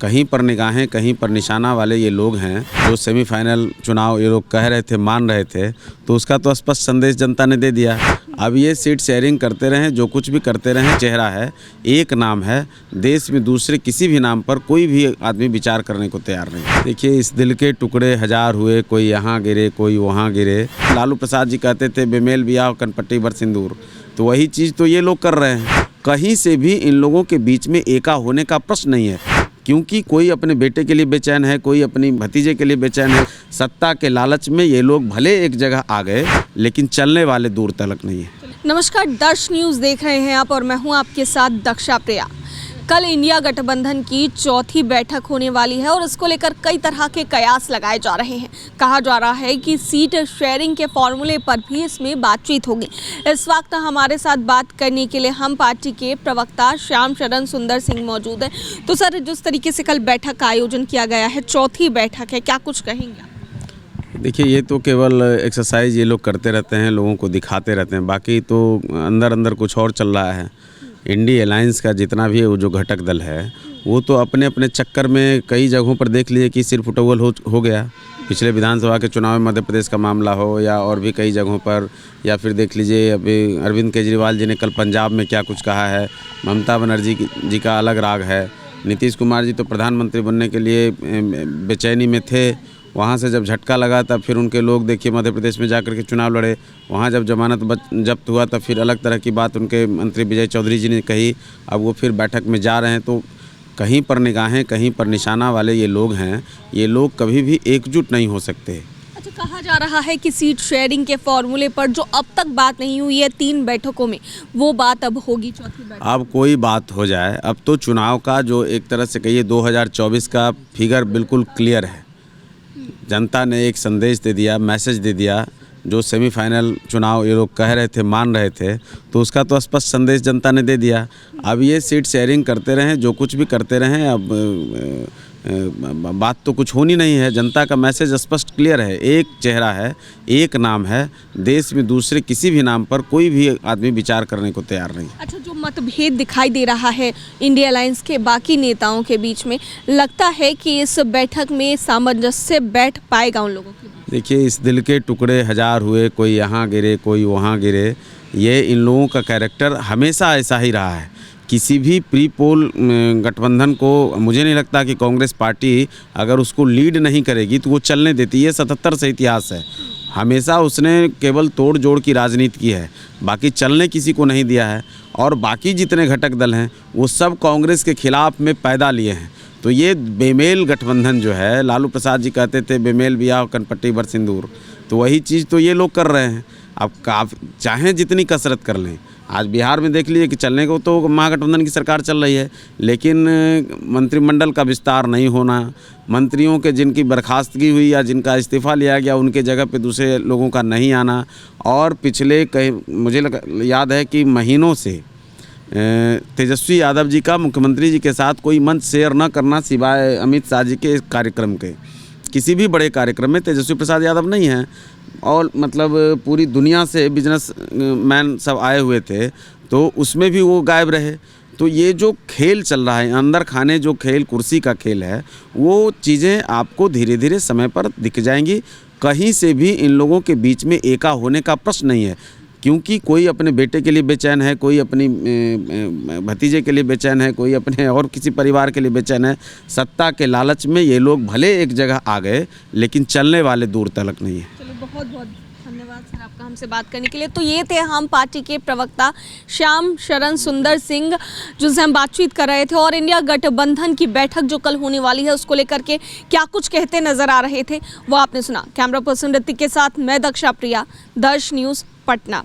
कहीं पर निगाहें कहीं पर निशाना वाले ये लोग हैं जो सेमीफाइनल चुनाव ये लोग कह रहे थे, मान रहे थे, तो उसका तो स्पष्ट संदेश जनता ने दे दिया। अब ये सीट शेयरिंग करते रहें, जो कुछ भी करते रहें, चेहरा है, एक नाम है, देश में दूसरे किसी भी नाम पर कोई भी आदमी विचार करने को तैयार नहीं। देखिए, इस दिल के टुकड़े हजार हुए, कोई यहाँ गिरे कोई वहाँ गिरे। लालू प्रसाद जी कहते थे बेमेल बियाह कनपट्टी भर सिंदूर, तो वही चीज़ तो ये लोग कर रहे हैं। कहीं से भी इन लोगों के बीच में एका होने का प्रश्न नहीं है, क्योंकि कोई अपने बेटे के लिए बेचैन है, कोई अपनी भतीजे के लिए बेचैन है। सत्ता के लालच में ये लोग भले एक जगह आ गए, लेकिन चलने वाले दूर तलक नहीं है। नमस्कार, दर्श न्यूज़ देख रहे हैं आप और मैं हूं आपके साथ दक्षा प्रिया। कल इंडिया गठबंधन की चौथी बैठक होने वाली है और इसको लेकर कई तरह के कयास लगाए जा रहे हैं। कहा जा रहा है कि सीट शेयरिंग के फॉर्मूले पर भी इसमें बातचीत होगी। इस वक्त हमारे साथ बात करने के लिए हम पार्टी के प्रवक्ता श्याम शरण सुंदर सिंह मौजूद हैं। तो सर, जिस तरीके से कल बैठक का आयोजन किया गया है, चौथी बैठक है, क्या कुछ कहेंगे? देखिए, ये तो केवल एक्सरसाइज ये लोग करते रहते हैं, लोगों को दिखाते रहते हैं, बाकी तो अंदर अंदर कुछ और चल रहा है। इंडी अलायंस का जितना भी वो जो घटक दल है, वो तो अपने अपने चक्कर में कई जगहों पर देख लीजिए कि सिर फुटौल हो गया। पिछले विधानसभा के चुनाव में मध्य प्रदेश का मामला हो या और भी कई जगहों पर, या फिर देख लीजिए अभी अरविंद केजरीवाल जी ने कल पंजाब में क्या कुछ कहा है। ममता बनर्जी जी का अलग राग है। नीतीश कुमार जी तो प्रधानमंत्री बनने के लिए बेचैनी में थे, वहाँ से जब झटका लगा तब फिर उनके लोग देखिए मध्य प्रदेश में जाकर के चुनाव लड़े। वहाँ जब जमानत जब्त हुआ तब फिर अलग तरह की बात उनके मंत्री विजय चौधरी जी ने कही। अब वो फिर बैठक में जा रहे हैं, तो कहीं पर निगाहें कहीं पर निशाना वाले ये लोग हैं। ये लोग कभी भी एकजुट नहीं हो सकते। अच्छा, कहा जा रहा है कि सीट शेयरिंग के फॉर्मूले पर जो अब तक बात नहीं हुई है 3 बैठकों में, वो बात अब होगी चौथी बैठक। अब कोई बात हो जाए, अब तो चुनाव का जो एक तरह से कहिए 2024 का फिगर बिल्कुल क्लियर है। जनता ने एक संदेश दे दिया, मैसेज दे दिया। जो सेमीफाइनल चुनाव ये लोग कह रहे थे, मान रहे थे, तो उसका तो स्पष्ट संदेश जनता ने दे दिया। अब ये सीट शेयरिंग करते रहें, जो कुछ भी करते रहें, अब बात तो कुछ होनी नहीं है। जनता का मैसेज स्पष्ट क्लियर है, एक चेहरा है, एक नाम है, देश में दूसरे किसी भी नाम पर कोई भी आदमी विचार करने को तैयार नहीं। अच्छा, जो मतभेद दिखाई दे रहा है इंडिया अलायंस के बाकी नेताओं के बीच में, लगता है कि इस बैठक में सामंजस्य बैठ पाएगा उन लोगों के? देखिए, इस दिल के टुकड़े हजार हुए, कोई यहाँ गिरे कोई वहाँ गिरे। ये इन लोगों का कैरेक्टर हमेशा ऐसा ही रहा है। किसी भी प्री पोल गठबंधन को मुझे नहीं लगता कि कांग्रेस पार्टी अगर उसको लीड नहीं करेगी तो वो चलने देती है। 77 से इतिहास है, हमेशा उसने केवल तोड़ जोड़ की राजनीति की है, बाकी चलने किसी को नहीं दिया है। और बाकी जितने घटक दल हैं वो सब कांग्रेस के खिलाफ में पैदा लिए हैं। तो ये बेमेल गठबंधन जो है, लालू प्रसाद जी कहते थे बेमेल बियाह कनपट्टी भर सिंदूर, तो वही चीज़ तो ये लोग कर रहे हैं। अब चाहें जितनी कसरत कर लें, आज बिहार में देख लीजिए कि चलने को तो महागठबंधन की सरकार चल रही है, लेकिन मंत्रिमंडल का विस्तार नहीं होना, मंत्रियों के जिनकी बर्खास्तगी हुई या जिनका इस्तीफ़ा लिया गया उनके जगह पे दूसरे लोगों का नहीं आना, और पिछले मुझे याद है कि महीनों से तेजस्वी यादव जी का मुख्यमंत्री जी के साथ कोई मंच शेयर न करना, सिवाय अमित शाह जी के कार्यक्रम के। किसी भी बड़े कार्यक्रम में तेजस्वी प्रसाद यादव नहीं हैं, और मतलब पूरी दुनिया से बिजनेस मैन सब आए हुए थे, तो उसमें भी वो गायब रहे। तो ये जो खेल चल रहा है, अंदर खाने जो खेल, कुर्सी का खेल है, वो चीज़ें आपको धीरे धीरे समय पर दिख जाएंगी। कहीं से भी इन लोगों के बीच में एका होने का प्रश्न नहीं है, क्योंकि कोई अपने बेटे के लिए बेचैन है, कोई अपनी भतीजे के लिए बेचैन है, कोई अपने और किसी परिवार के लिए बेचैन है। सत्ता के लालच में ये लोग भले एक जगह आ गए, लेकिन चलने वाले दूर तलक नहीं है। चलिए, बहुत बहुत धन्यवाद सर आपका हमसे बात करने के लिए। तो ये थे हम पार्टी के प्रवक्ता श्याम शरण सुंदर सिंह, जिनसे हम बातचीत कर रहे थे। और इंडिया गठबंधन की बैठक जो कल होने वाली है, उसको लेकर के क्या कुछ कहते नजर आ रहे थे, वो आपने सुना। कैमरा पर्सन ऋतिक के साथ मैं दक्षा प्रिया, दर्श न्यूज़, पटना।